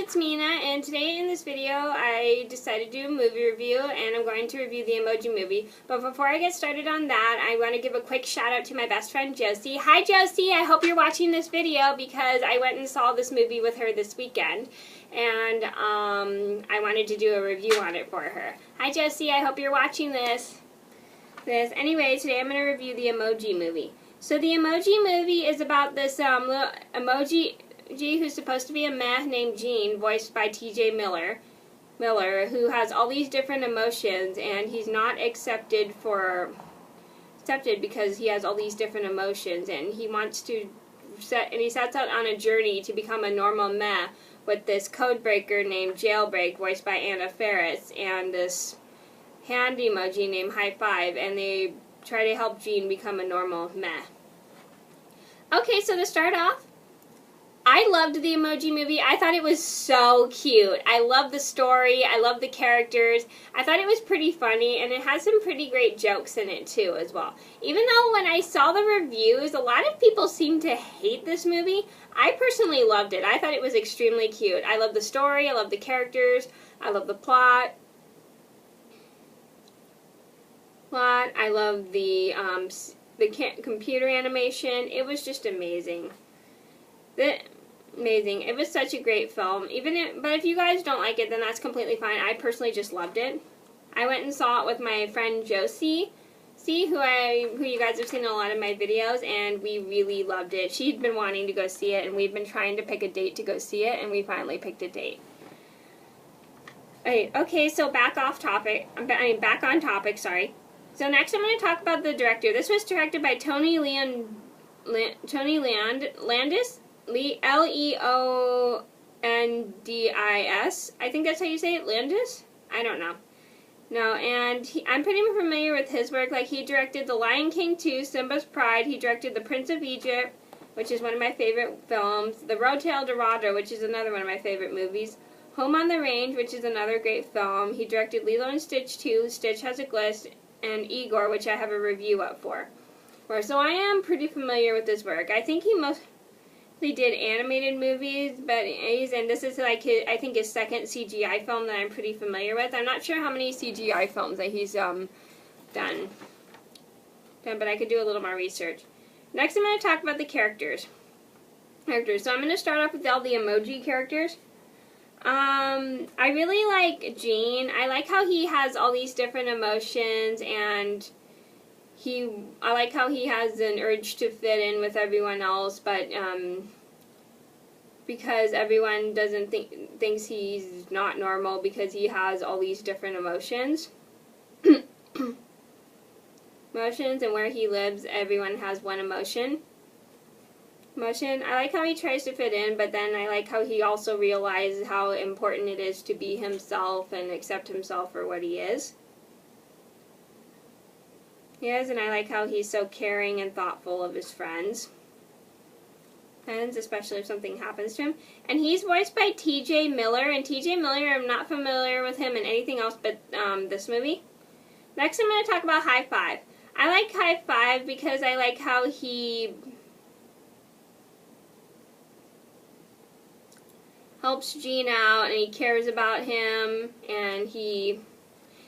it's Mena, and today in this video I decided to do a movie review, and I'm going to review the Emoji Movie. But before I get started on that, I want to give a quick shout out to my best friend Josie. Hi Josie, I hope you're watching this video because I went and saw this movie with her this weekend, and I wanted to do a review on it for her. Hi Josie, I hope you're watching this. Anyway, today I'm going to review the Emoji Movie. So the Emoji Movie is about this little emoji who's supposed to be a meh named Gene, voiced by T.J. Miller, who has all these different emotions, and he's not accepted because he has all these different emotions, and he wants to he sets out on a journey to become a normal meh with this code breaker named Jailbreak, voiced by Anna Faris, and this hand emoji named High Five, and they try to help Gene become a normal meh. Okay, so to start off, I loved the Emoji Movie. I thought it was so cute. I love the story. I love the characters. I thought it was pretty funny, and it has some pretty great jokes in it too as well. Even though when I saw the reviews, a lot of people seem to hate this movie, I personally loved it. I thought it was extremely cute. I love the story. I love the characters. I love the plot. I love the computer animation. It was just amazing. It was such a great film. But if you guys don't like it, then that's completely fine. I personally just loved it. I went and saw it with my friend Josie, who you guys have seen in a lot of my videos, and we really loved it. She'd been wanting to go see it, and we've been trying to pick a date to go see it, and we finally picked a date. Okay, so back on topic, sorry. So next I'm going to talk about the director. This was directed by Tony Landis, Leondis. I think that's how you say it, Landis? I don't know. No, and I'm pretty familiar with his work. Like, he directed The Lion King 2, Simba's Pride. He directed The Prince of Egypt, which is one of my favorite films. The Road to El Dorado, which is another one of my favorite movies. Home on the Range, which is another great film. He directed Lilo and Stitch 2, Stitch Has a Glitch, and Igor, which I have a review up for. So I am pretty familiar with his work. I think he mostly did animated movies, and this is like I think his second CGI film that I'm pretty familiar with. I'm not sure how many CGI films that he's done, but I could do a little more research. Next, I'm going to talk about the characters. So I'm going to start off with all the emoji characters. I really like Gene. I like how he has all these different emotions, and I like how he has an urge to fit in with everyone else, but because everyone thinks he's not normal because he has all these different emotions. And where he lives, everyone has one emotion. I like how he tries to fit in, but then I like how he also realizes how important it is to be himself and accept himself for what he is. Yes, and I like how he's so caring and thoughtful of his friends, especially if something happens to him. And he's voiced by T.J. Miller, and T.J. Miller, I'm not familiar with him in anything else but this movie. Next, I'm going to talk about High Five. I like High Five because I like how he helps Gene out, and he cares about him, and he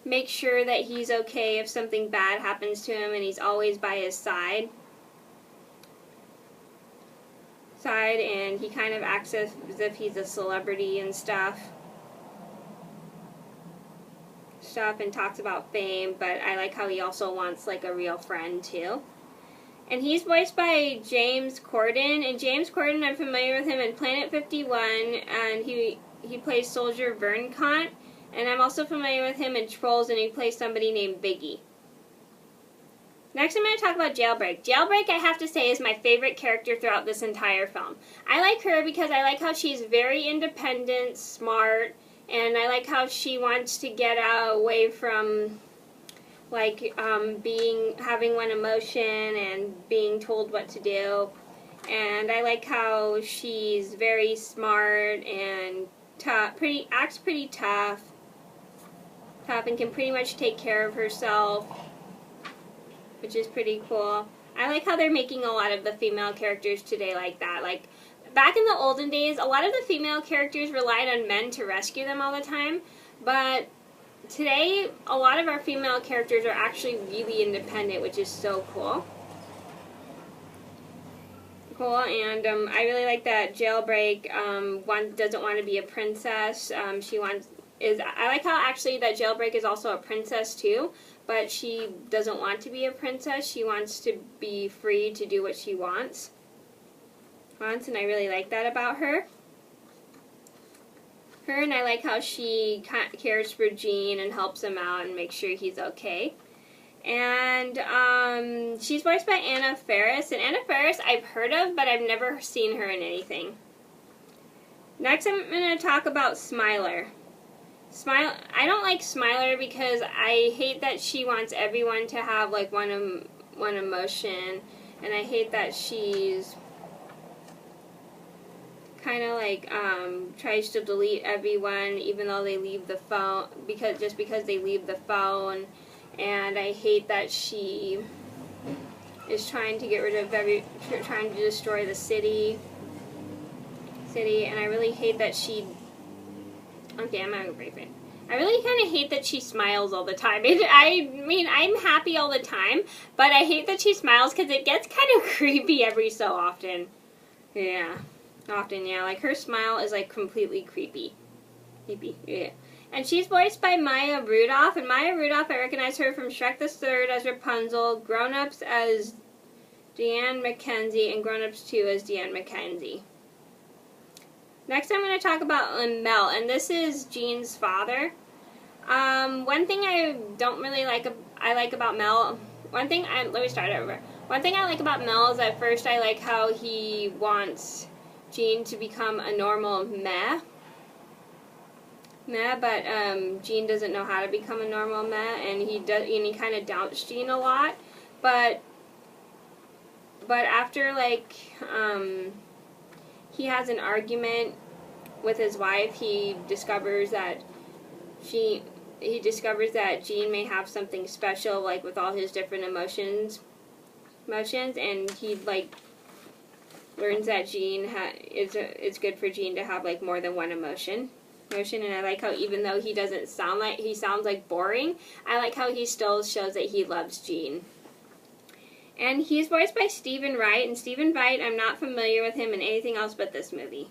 makes sure that he's okay if something bad happens to him, and he's always by his side, and he kind of acts as if he's a celebrity and stuff, and talks about fame, but I like how he also wants like a real friend too. And he's voiced by James Corden, and James Corden, I'm familiar with him in Planet 51, and he plays Soldier Verncont, and I'm also familiar with him in Trolls, and he plays somebody named Biggie. Next, I'm going to talk about Jailbreak. Jailbreak, I have to say, is my favorite character throughout this entire film. I like her because I like how she's very independent, smart, and I like how she wants to get away from having one emotion and being told what to do. And I like how she's very smart and tough, acts pretty tough, and can pretty much take care of herself, which is pretty cool. I like how they're making a lot of the female characters today like that. Like, back in the olden days, a lot of the female characters relied on men to rescue them all the time, but today, a lot of our female characters are actually really independent, which is so cool. And I really like that Jailbreak doesn't want to be a princess. I like how actually that Jailbreak is also a princess too, but she doesn't want to be a princess. She wants to be free to do what she wants, and I really like that about her. And I like how she cares for Gene and helps him out and makes sure he's okay. And she's voiced by Anna Faris. And Anna Faris I've heard of, but I've never seen her in anything. Next I'm going to talk about Smiler. I don't like Smiler because I hate that she wants everyone to have like one emotion. And I hate that she's kind of like tries to delete everyone even though they leave the phone because they leave the phone. And I hate that she is trying to get rid of trying to destroy the city. And I really hate that she. Okay, I'm not gonna break it. I really kind of hate that she smiles all the time. I mean, I'm happy all the time, but I hate that she smiles because it gets kind of creepy every so often. Yeah, like her smile is like completely creepy. Yeah. And she's voiced by Maya Rudolph. And Maya Rudolph, I recognize her from Shrek the Third as Rapunzel, Grown Ups as Deanne McKenzie, and Grown Ups 2 as Deanne McKenzie. Next I'm going to talk about Mel, and this is Gene's father. One thing I don't really like about Mel, let me start over. One thing I like about Mel is at first I like how he wants Gene to become a normal meh, but Gene doesn't know how to become a normal meh, and he kind of doubts Gene a lot. But after like he has an argument with his wife, he discovers that Gene may have something special, like with all his different emotions, and he like learns that it's good for Gene to have like more than one emotion. And I like how even though he sounds like boring, I like how he still shows that he loves Gene. And he's voiced by Stephen Wright, and Stephen Wright, I'm not familiar with him in anything else but this movie.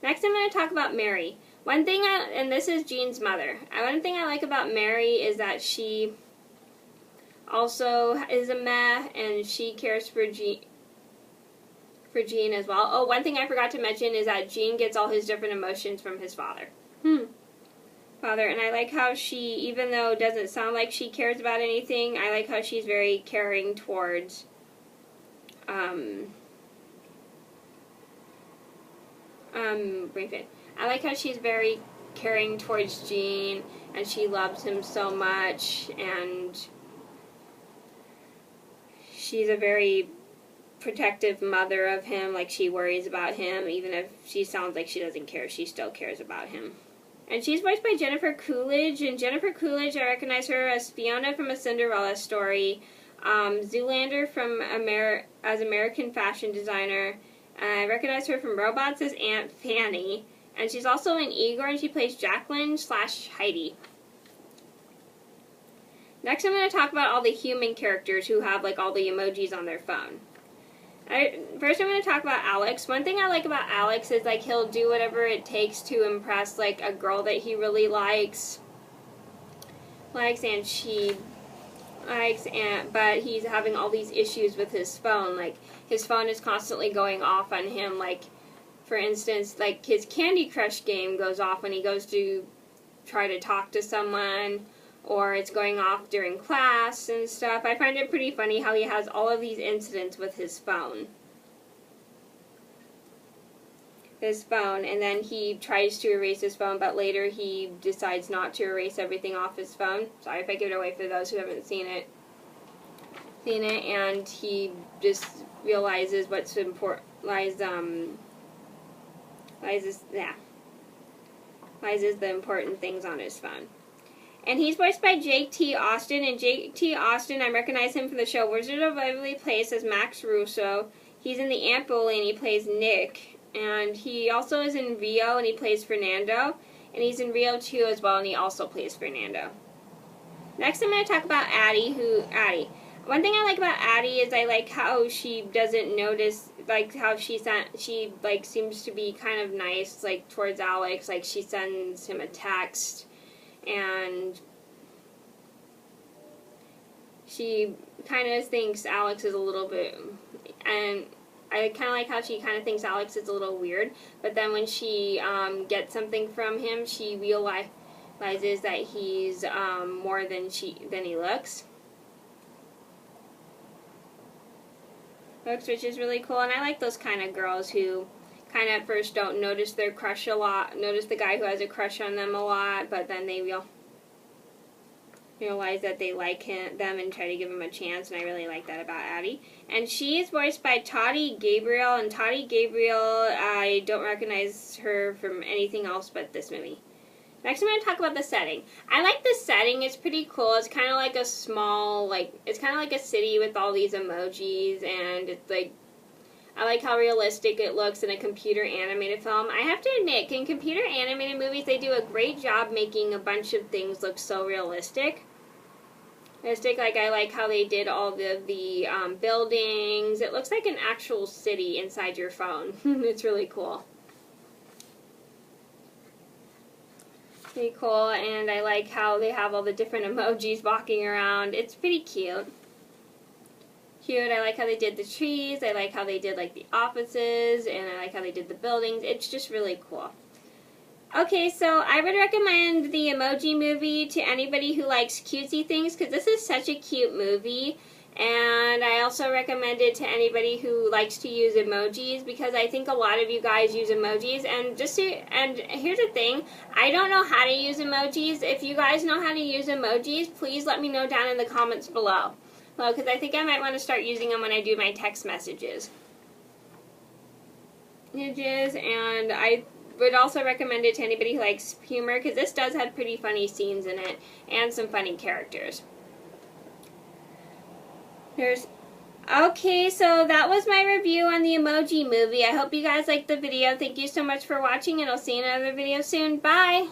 Next I'm going to talk about Mary. And this is Gene's mother. One thing I like about Mary is that she also is a meh, and she cares for Gene as well. Oh, one thing I forgot to mention is that Gene gets all his different emotions from his father. And I like how she, even though it doesn't sound like she cares about anything, I like how she's very caring towards I like how she's very caring towards Gene, and she loves him so much, and she's a very protective mother of him. Like, she worries about him, even if she sounds like she doesn't care, she still cares about him. And she's voiced by Jennifer Coolidge, and Jennifer Coolidge, I recognize her as Fiona from A Cinderella Story, Zoolander as American fashion designer. I recognize her from Robots as Aunt Fanny, and she's also in Igor, and she plays Jacqueline/Heidi. Next I'm going to talk about all the human characters who have like all the emojis on their phone. First I'm going to talk about Alex. One thing I like about Alex is like he'll do whatever it takes to impress like a girl that he really likes, and she likes, but he's having all these issues with his phone. Like, his phone is constantly going off on him. Like, for instance, like his Candy Crush game goes off when he goes to try to talk to someone, or it's going off during class and stuff. I find it pretty funny how he has all of these incidents with his phone. And then he tries to erase his phone, but later he decides not to erase everything off his phone. Sorry if I give it away for those who haven't seen it, and he just realizes what's important, realizes the important things on his phone. And he's voiced by Jake T. Austin, and Jake T. Austin, I recognize him from the show Wizard of Waverly Place as Max Russo. He's in the Ant Bully, and he plays Nick. and he also is in Rio, and he plays Fernando, and he's in Rio 2 as well, and he also plays Fernando. Next, I'm going to talk about Addie. One thing I like about Addie is I like how she doesn't notice, like how she like seems to be kind of nice, like towards Alex. Like she sends him a text, and she kind of thinks Alex is a little bit, and I kind of like how she kind of thinks Alex is a little weird. But then when she gets something from him, she realizes that he's more than he looks. Which is really cool, and I like those kind of girls who kind of at first don't notice their crush a lot, notice the guy who has a crush on them a lot, but then they realize that they like them and try to give him a chance, and I really like that about Addie. And she is voiced by Toddy Gabriel, and Toddy Gabriel, I don't recognize her from anything else but this movie. Next, I'm going to talk about the setting. I like the setting. It's pretty cool. It's kind of like a small, it's kind of like a city with all these emojis, and it's like, I like how realistic it looks in a computer animated film. I have to admit, in computer animated movies, they do a great job making a bunch of things look so realistic. Like, I like how they did all the buildings. It looks like an actual city inside your phone. It's really cool. Pretty cool, and I like how they have all the different emojis walking around. It's pretty cute. I like how they did the trees. I like how they did like the offices, and I like how they did the buildings. It's just really cool. Okay, so I would recommend the Emoji Movie to anybody who likes cutesy things, because this is such a cute movie. And I also recommend it to anybody who likes to use emojis, because I think a lot of you guys use emojis. And here's the thing, I don't know how to use emojis. If you guys know how to use emojis, please let me know down in the comments below. Well, because I think I might want to start using them when I do my text messages. And I would also recommend it to anybody who likes humor, because this does have pretty funny scenes in it and some funny characters. Okay, so that was my review on the Emoji Movie. I hope you guys liked the video. Thank you so much for watching, and I'll see you in another video soon. Bye!